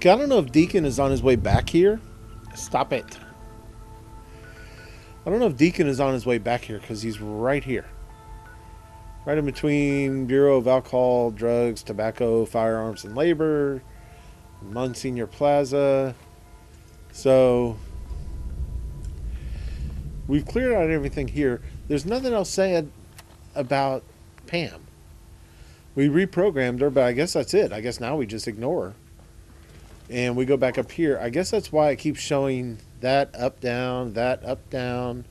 Okay, I don't know if Deacon is on his way back here. Stop it. I don't know if Deacon is on his way back here because he's right here. Right in between Bureau of Alcohol, Drugs, Tobacco, Firearms, and Labor, Monsignor Plaza. So, we've cleared out everything here. There's nothing else said about Pam. We reprogrammed her, but I guess that's it. I guess now we just ignore her. And we go back up here. I guess that's why it keeps showing that up, down, that up, down.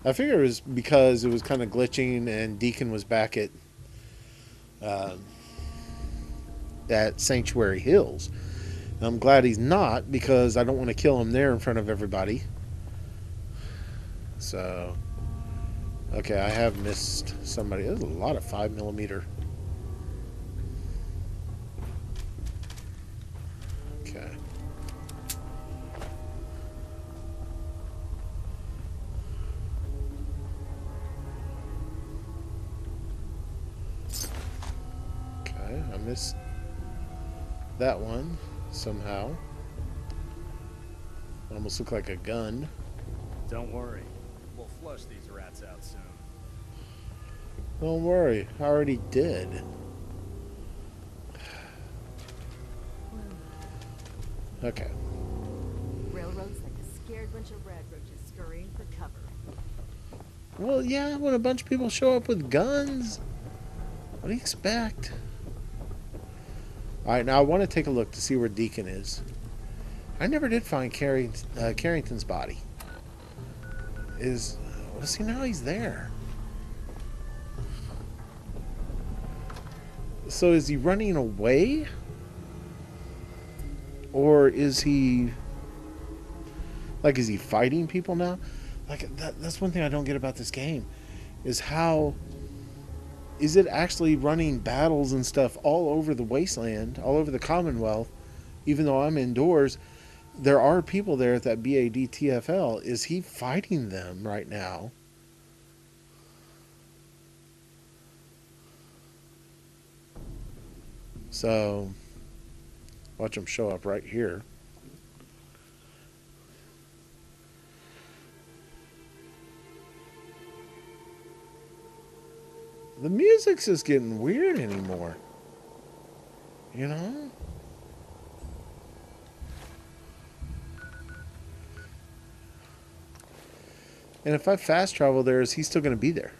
I figure it was because it was kind of glitching and Deacon was back at Sanctuary Hills. I'm glad he's not because I don't want to kill him there in front of everybody. So, okay, I have missed somebody. There's a lot of 5mm. Okay. Okay, I missed that one somehow. Almost looked like a gun. Don't worry. We'll flush these rats out soon. Don't worry, I already did. Okay. Railroad's like a scared bunch of red roaches scurrying for cover. Well, yeah, when a bunch of people show up with guns, what do you expect? Alright, now I want to take a look to see where Deacon is. I never did find Carrington's body. Well, see, now he's there. So is he running away? Or is he... Like, is he fighting people now? Like, that's one thing I don't get about this game. Is how... Is it actually running battles and stuff all over the wasteland, all over the Commonwealth, even though I'm indoors? There are people there at that BADTFL. Is he fighting them right now? So, watch him show up right here. The music's just getting weird anymore. You know? And if I fast travel there, is he still going to be there?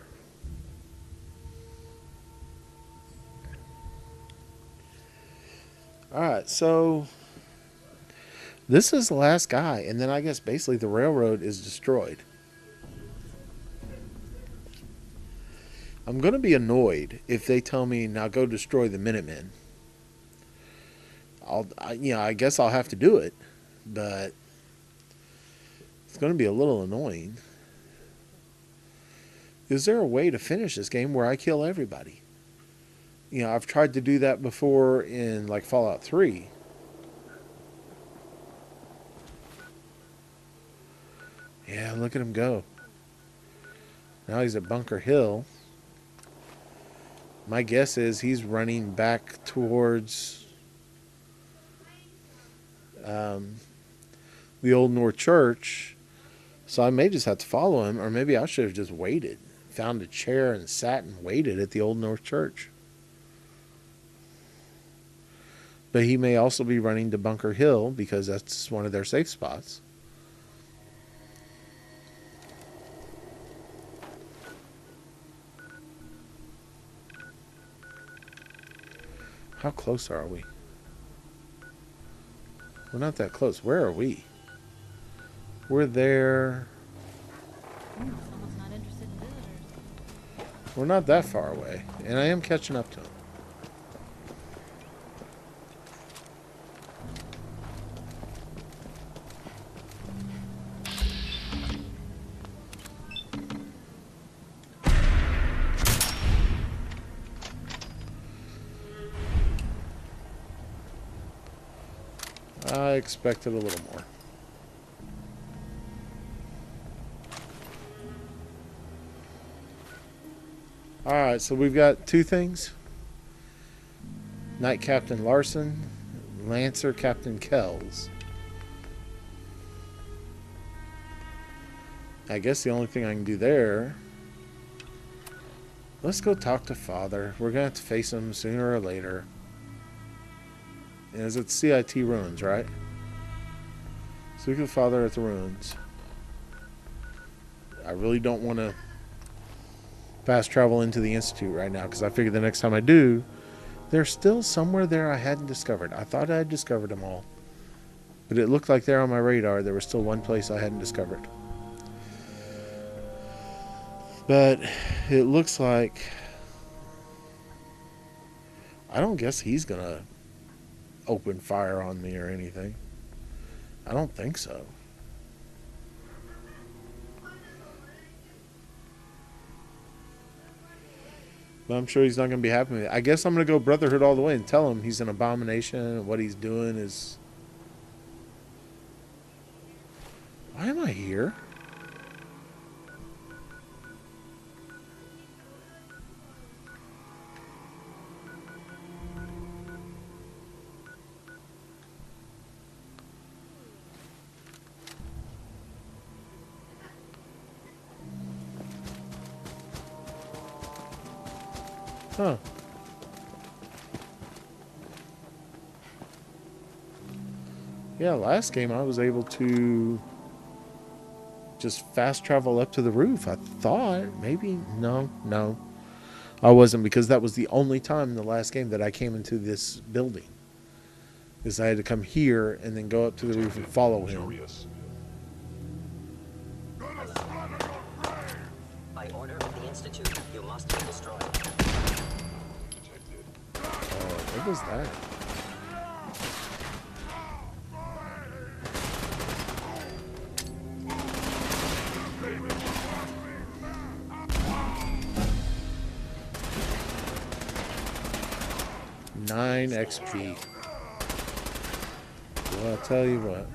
Alright, so this is the last guy, and then I guess basically the railroad is destroyed. I'm going to be annoyed if they tell me, now go destroy the Minutemen. I guess I'll have to do it, but it's going to be a little annoying. Is there a way to finish this game where I kill everybody? You know, I've tried to do that before in, like, Fallout 3. Yeah, look at him go. Now he's at Bunker Hill. My guess is he's running back towards the Old North Church. So I may just have to follow him, or maybe I should have just waited. Found a chair and sat and waited at the Old North Church. But he may also be running to Bunker Hill because that's one of their safe spots. How close are we? We're not that close. Where are we? We're there. Someone's not interested in visitors. We're not that far away. And I am catching up to him. I expected a little more. Alright, so we've got two things. Night Captain Larson, Lancer Captain Kells. I guess the only thing I can do there... Let's go talk to Father. We're going to have to face him sooner or later. And it's at CIT ruins, right? Speak to Father at the ruins. I really don't want to fast travel into the Institute right now, because I figure the next time I do, there's still somewhere there I hadn't discovered. I thought I had discovered them all, but it looked like there on my radar there was still one place I hadn't discovered. But it looks like... I don't guess he's going to open fire on me or anything. I don't think so. But I'm sure he's not going to be happy with it. I guess I'm going to go Brotherhood all the way and tell him he's an abomination and what he's doing is... Why am I here? Huh. Yeah, last game I was able to just fast travel up to the roof. I thought, maybe, no. I wasn't, because that was the only time in the last game that I came into this building. Is I had to come here and then go up to the roof and follow him. By order of the Institute, you must be destroyed. What was that? Nine XP. Well, I'll tell you what.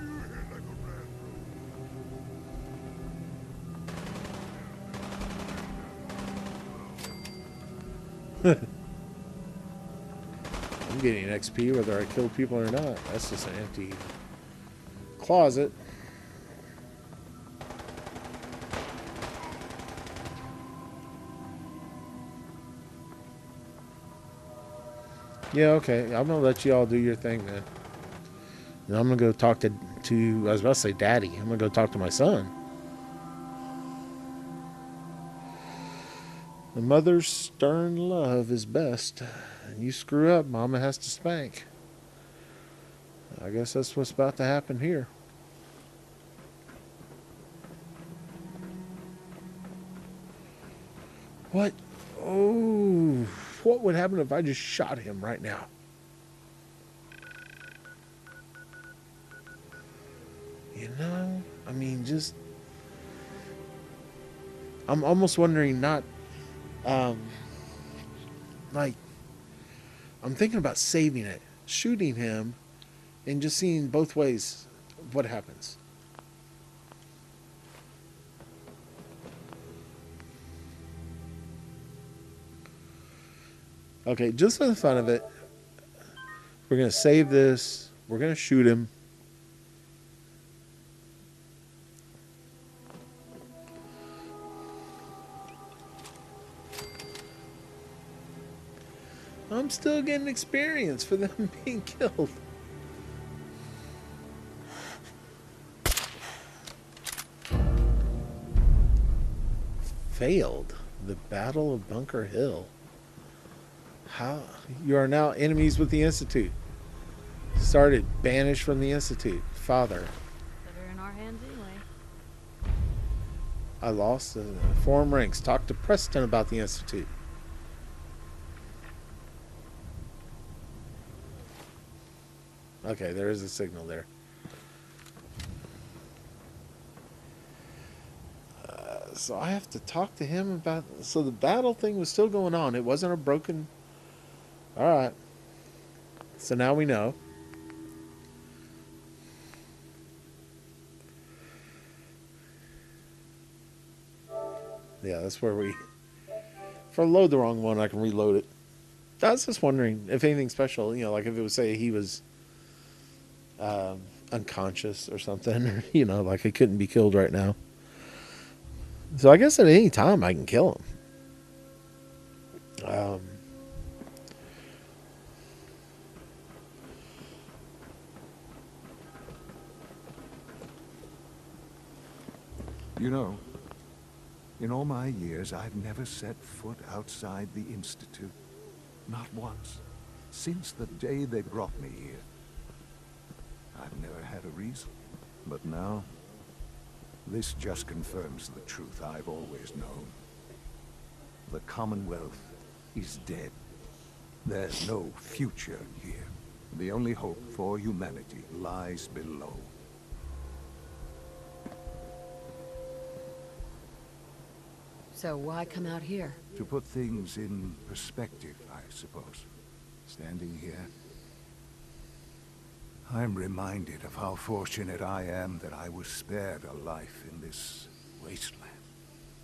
I'm getting XP whether I kill people or not. That's just an empty closet. Yeah, okay. I'm gonna let you all do your thing then. And I'm gonna go talk to I was about to say Daddy. I'm gonna go talk to my son. The mother's stern love is best. And you screw up, Mama has to spank. I guess that's what's about to happen here. What? Oh, what would happen if I just shot him right now? You know, I mean, just... I'm almost wondering not... like... I'm thinking about saving it, shooting him, and just seeing both ways what happens. Okay, just for the fun of it, we're going to save this. We're going to shoot him. I'm still getting experience for them being killed. Failed the Battle of Bunker Hill. How? You are now enemies with the Institute. Started banished from the Institute. Father. Better in our hands anyway. I lost the form ranks. Talk to Preston about the Institute. Okay, there is a signal there. So I have to talk to him about... So the battle thing was still going on. It wasn't a broken... Alright. So now we know. Yeah, that's where we... If I load the wrong one, I can reload it. I was just wondering if anything special, you know, like if it would say he was unconscious or something, or, like he couldn't be killed right now. So I guess at any time I can kill him. You know, in all my years, I've never set foot outside the Institute. Not once. Since the day they brought me here. I've never had a reason. But now, this just confirms the truth I've always known. The Commonwealth is dead. There's no future here. The only hope for humanity lies below. So why come out here? To put things in perspective, I suppose. Standing here, I'm reminded of how fortunate I am that I was spared a life in this wasteland.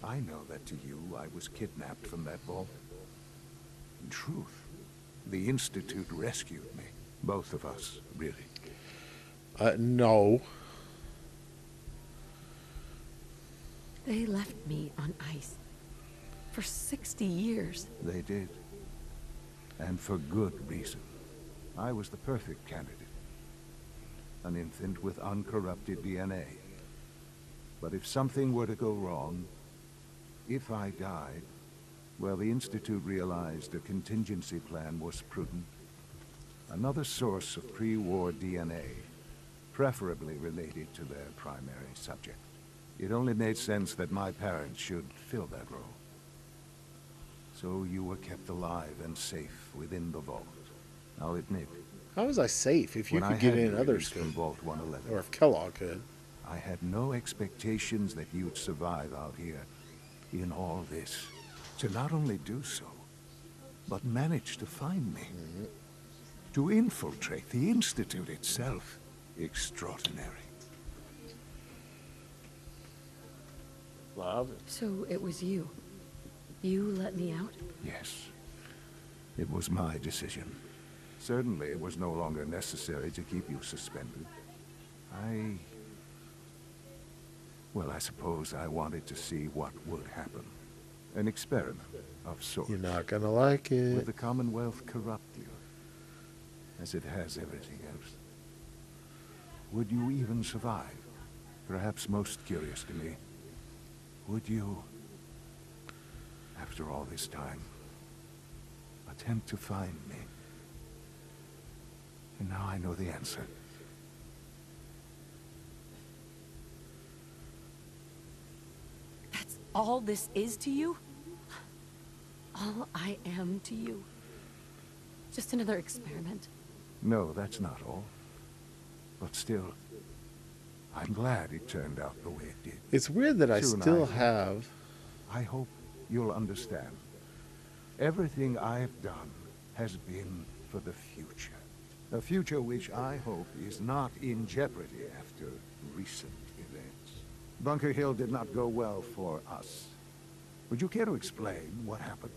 I know that to you, I was kidnapped from that vault. In truth, the Institute rescued me. Both of us, really. No. They left me on ice. For 60 years. They did. And for good reason. I was the perfect candidate. An infant with uncorrupted DNA. But if something were to go wrong, if I died, well, the Institute realized a contingency plan was prudent. Another source of pre-war DNA, preferably related to their primary subject. It only made sense that my parents should fill that role. So you were kept alive and safe within the vault. I'll admit. How was I safe if you could get in, others could? From Vault 111. Or if Kellogg could. I had no expectations that you'd survive out here in all this. To not only do so, but manage to find me. Mm-hmm. To infiltrate the Institute itself. Extraordinary. Love. So it was you. You let me out? Yes. It was my decision. Certainly it was no longer necessary to keep you suspended. Well, I suppose I wanted to see what would happen. An experiment of sorts. You're not gonna like it. Would the Commonwealth corrupt you? As it has everything else. Would you even survive? Perhaps most curious to me. Would you, after all this time, attempt to find me? And now I know the answer. That's all this is to you? All I am to you? Just another experiment? No, that's not all. But still, I'm glad it turned out the way it did. It's weird that I still have... I hope you'll understand. Everything I've done has been for the future. A future which I hope is not in jeopardy after recent events. Bunker Hill did not go well for us. Would you care to explain what happened?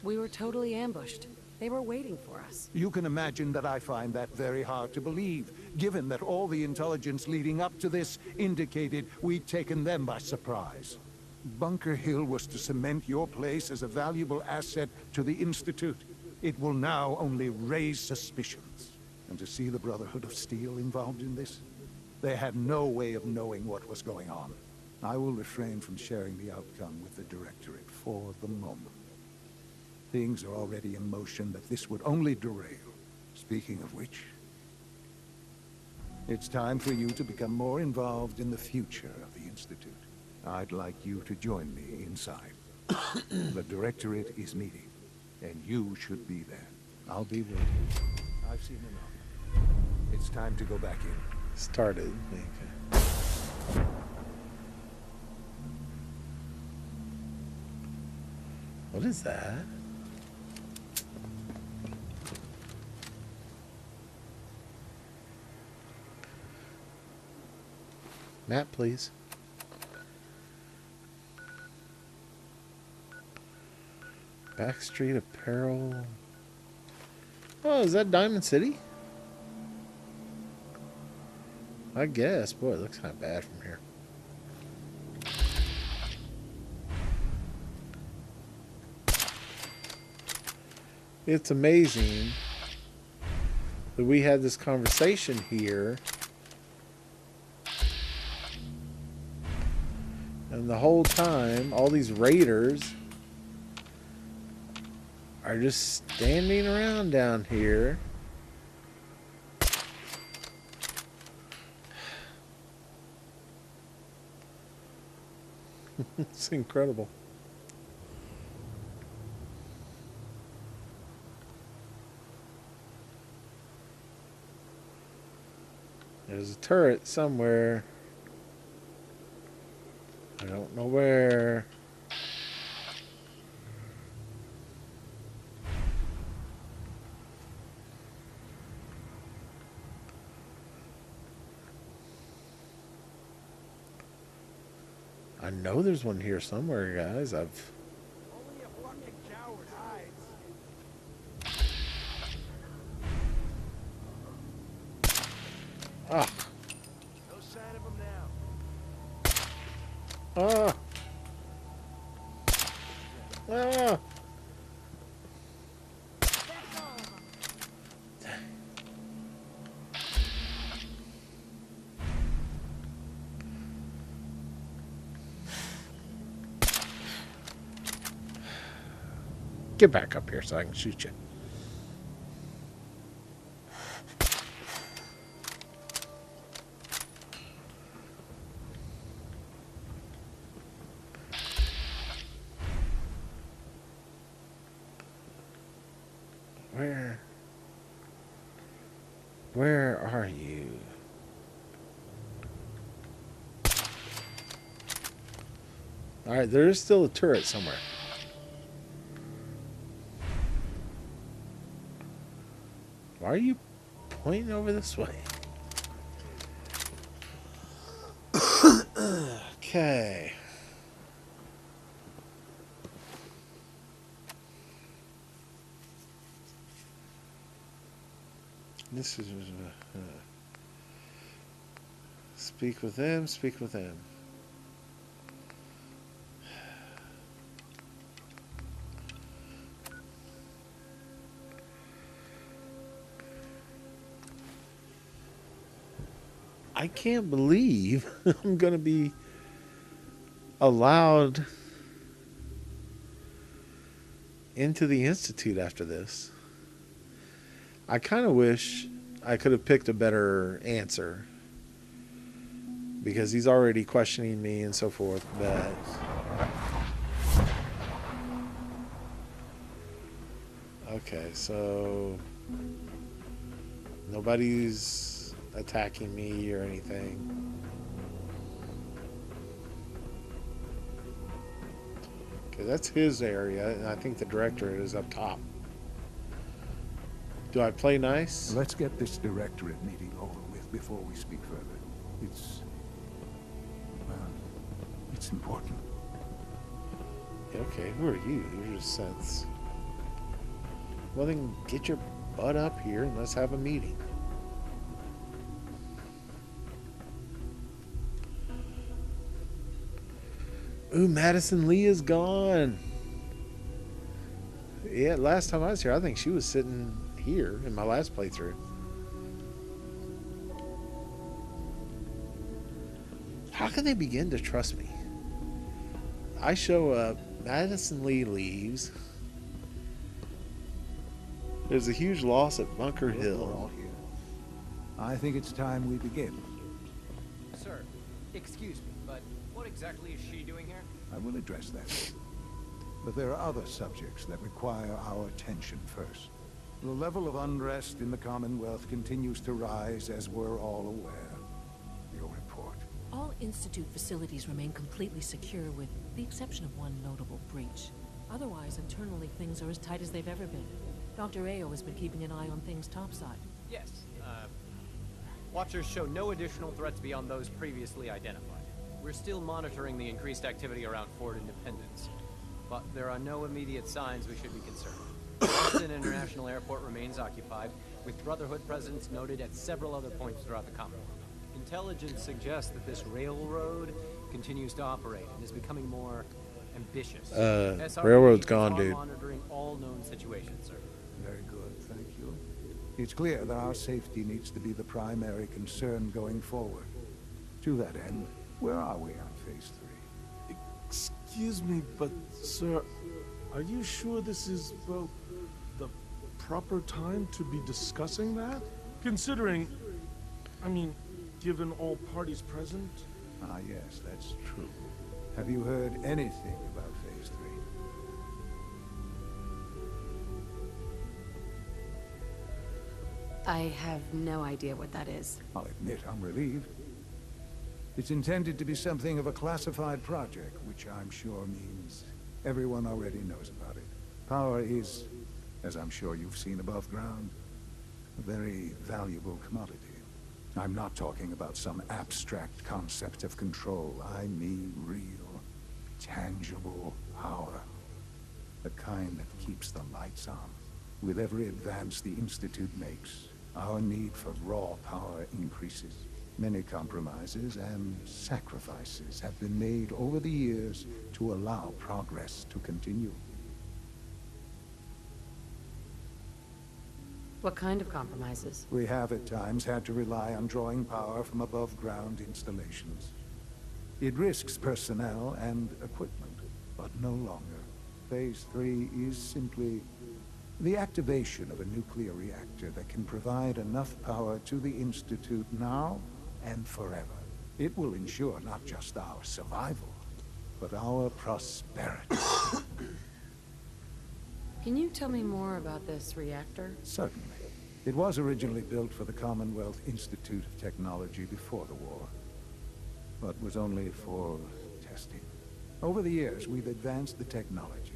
We were totally ambushed. They were waiting for us. You can imagine that I find that very hard to believe, given that all the intelligence leading up to this indicated we'd taken them by surprise. Bunker Hill was to cement your place as a valuable asset to the Institute. It will now only raise suspicions. And to see the Brotherhood of Steel involved in this, they had no way of knowing what was going on. I will refrain from sharing the outcome with the Directorate for the moment. Things are already in motion that this would only derail. Speaking of which, it's time for you to become more involved in the future of the Institute. I'd like you to join me inside. The Directorate is meeting, and you should be there. I'll be waiting. I've seen enough. It's time to go back in. Started. Okay. What is that? Map, please. Backstreet Apparel. Oh, is that Diamond City? I guess. Boy, it looks kind of bad from here. It's amazing that we had this conversation here, and the whole time all these raiders are just standing around down here. It's incredible. There's a turret somewhere. I don't know where. I know there's one here somewhere, guys. Only a fucking coward hides. Ah. No sign of him now. Ah. Ah. Get back up here so I can shoot you. Where are you? All right, there is still a turret somewhere. Why are you pointing over this way? Okay. This is speak with them, speak with them. I can't believe I'm going to be allowed into the Institute after this. I kind of wish I could have picked a better answer, because he's already questioning me and so forth, but okay, so nobody's attacking me or anything. Okay, that's his area, and I think the Directorate is up top. Do I play nice? Let's get this Directorate meeting over with before we speak further. It's important. Okay, who are you? You're just sense. Well, then get your butt up here and let's have a meeting. Ooh, Madison Lee is gone. Yeah, last time I was here, I think she was sitting here in my last playthrough. How can they begin to trust me? I show up, Madison Lee leaves. There's a huge loss at Bunker We're all Hill. here. I think it's time we begin. Sir, excuse me, but what exactly is she doing here? I will address that. But there are other subjects that require our attention first. The level of unrest in the Commonwealth continues to rise, as we're all aware. Your report. All Institute facilities remain completely secure, with the exception of one notable breach. Otherwise, internally, things are as tight as they've ever been. Dr. Ayo has been keeping an eye on things topside. Yes, Watchers show no additional threats beyond those previously identified. We're still monitoring the increased activity around Fort Independence. but there are no immediate signs we should be concerned. Boston International Airport remains occupied, with Brotherhood presence noted at several other points throughout the Commonwealth. Intelligence suggests that this railroad continues to operate and is becoming more ambitious. SRE railroad's is gone, on dude. monitoring all known situations, sir. Very good, thank you. It's clear that our safety needs to be the primary concern going forward. To that end, where are we on Phase 3? Excuse me, but, sir, are you sure this is, well, the proper time to be discussing that? Considering, I mean, given all parties present? Ah, yes, that's true. Have you heard anything about Phase 3? I have no idea what that is. I'll admit I'm relieved. It's intended to be something of a classified project, which I'm sure means everyone already knows about it. Power is, as I'm sure you've seen above ground, a very valuable commodity. I'm not talking about some abstract concept of control. I mean real, tangible power. The kind that keeps the lights on. With every advance the Institute makes, our need for raw power increases. Many compromises and sacrifices have been made over the years to allow progress to continue. What kind of compromises? We have at times had to rely on drawing power from above-ground installations. It risks personnel and equipment, but no longer. Phase 3 is simply the activation of a nuclear reactor that can provide enough power to the Institute now and forever. It will ensure not just our survival, but our prosperity. Can you tell me more about this reactor? Certainly. It was originally built for the Commonwealth Institute of Technology before the war, but was only for testing. Over the years, we've advanced the technology,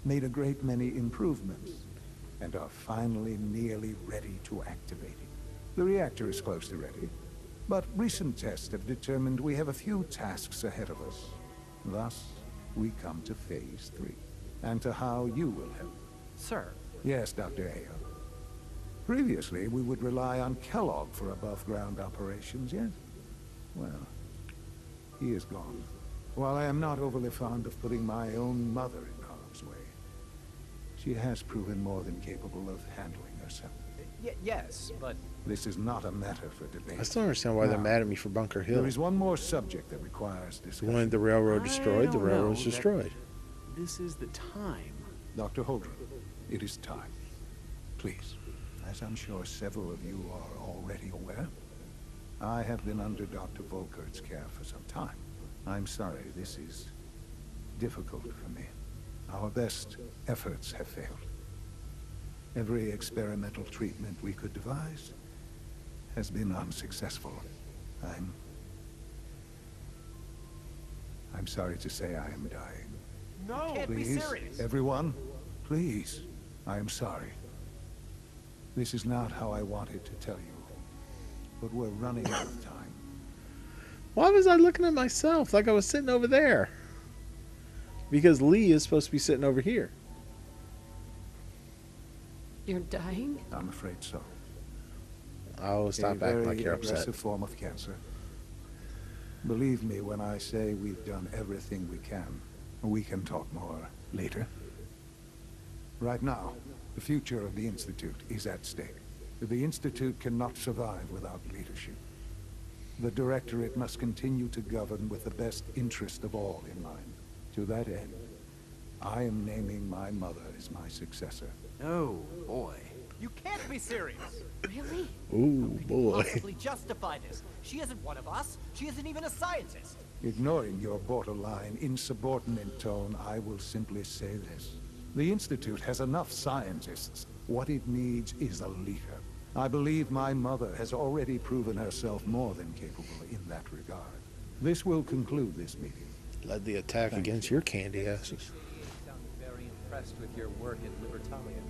made a great many improvements, and are finally nearly ready to activate it. The reactor is close to ready, but recent tests have determined we have a few tasks ahead of us. Thus, we come to Phase 3, and to how you will help. Sir, Yes, Dr. Ayo. Previously, we would rely on Kellogg for above-ground operations, yes? Well, he is gone. While I am not overly fond of putting my own mother in harm's way, she has proven more than capable of handling herself. yes, but This is not a matter for debate. I still don't understand why they're Now, mad at me for Bunker Hill. There is one more subject that requires They discussion. wanted the railroad destroyed. The don't railroad's know that- destroyed. This is the time. Dr. Holdren, it is time. Please, as I'm sure several of you are already aware, I have been under Dr. Volkert's care for some time. I'm sorry, this is difficult for me. Our best efforts have failed. Every experimental treatment we could devise has been unsuccessful. I'm sorry to say I am dying. No! Can't be Please, serious. everyone, please, I am sorry. This is not how I wanted to tell you, but we're running out of time. Why was I looking at myself like I was sitting over there? Because Lee is supposed to be sitting over here. You're dying? I'm afraid so. Oh, stop acting like A you're very aggressive upset. form of cancer. Believe me when I say we've done everything we can. We can talk more later. Right now, the future of the Institute is at stake. The Institute cannot survive without leadership. The Directorate must continue to govern with the best interest of all in mind. To that end, I am naming my mother as my successor. oh boy. You can't be serious. Really? Ooh, boy. Possibly justify this. She isn't one of us. She isn't even a scientist. Ignoring your borderline, insubordinate tone, I will simply say this. The Institute has enough scientists. What it needs is a leader. I believe my mother has already proven herself more than capable in that regard. This will conclude this meeting. Led the attack Thank against you. your candy asses. You sound very impressed with your work at Libertalia.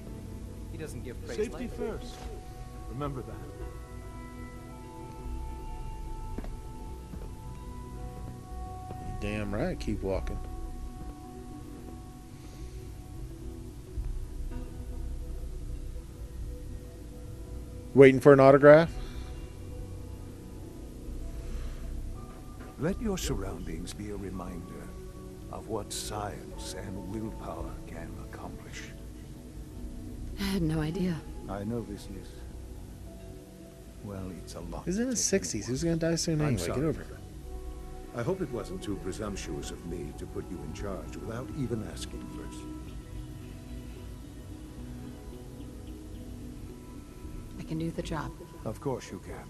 He doesn't give praise Safety lightly. first. Remember that. Damn right, keep walking. Waiting for an autograph? Let your surroundings be a reminder of what science and willpower can accomplish. I had no idea. I know this is... well, it's a lot. He's in his 60s. He's going to die soon I'm anyway. sorry. Get over it. I hope it wasn't too presumptuous of me to put you in charge without even asking first. I can do the job. Of course you can.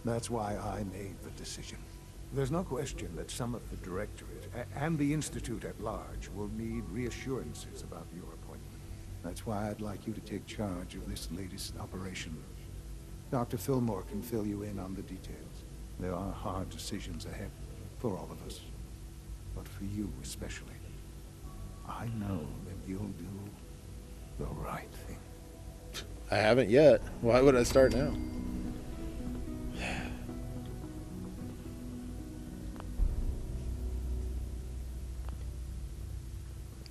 That's why I made the decision. There's no question that some of the Directorate and the Institute at large will need reassurances about your appointment. That's why I'd like you to take charge of this latest operation. Dr. Fillmore can fill you in on the details. There are hard decisions ahead for all of us, but for you especially. I know that you'll do the right thing. I haven't yet. Why would I start now?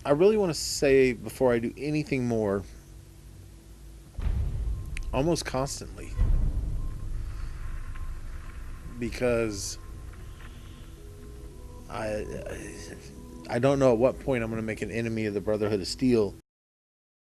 I really want to say before I do anything more, almost constantly, because I don't know at what point I'm going to make an enemy of the Brotherhood of Steel.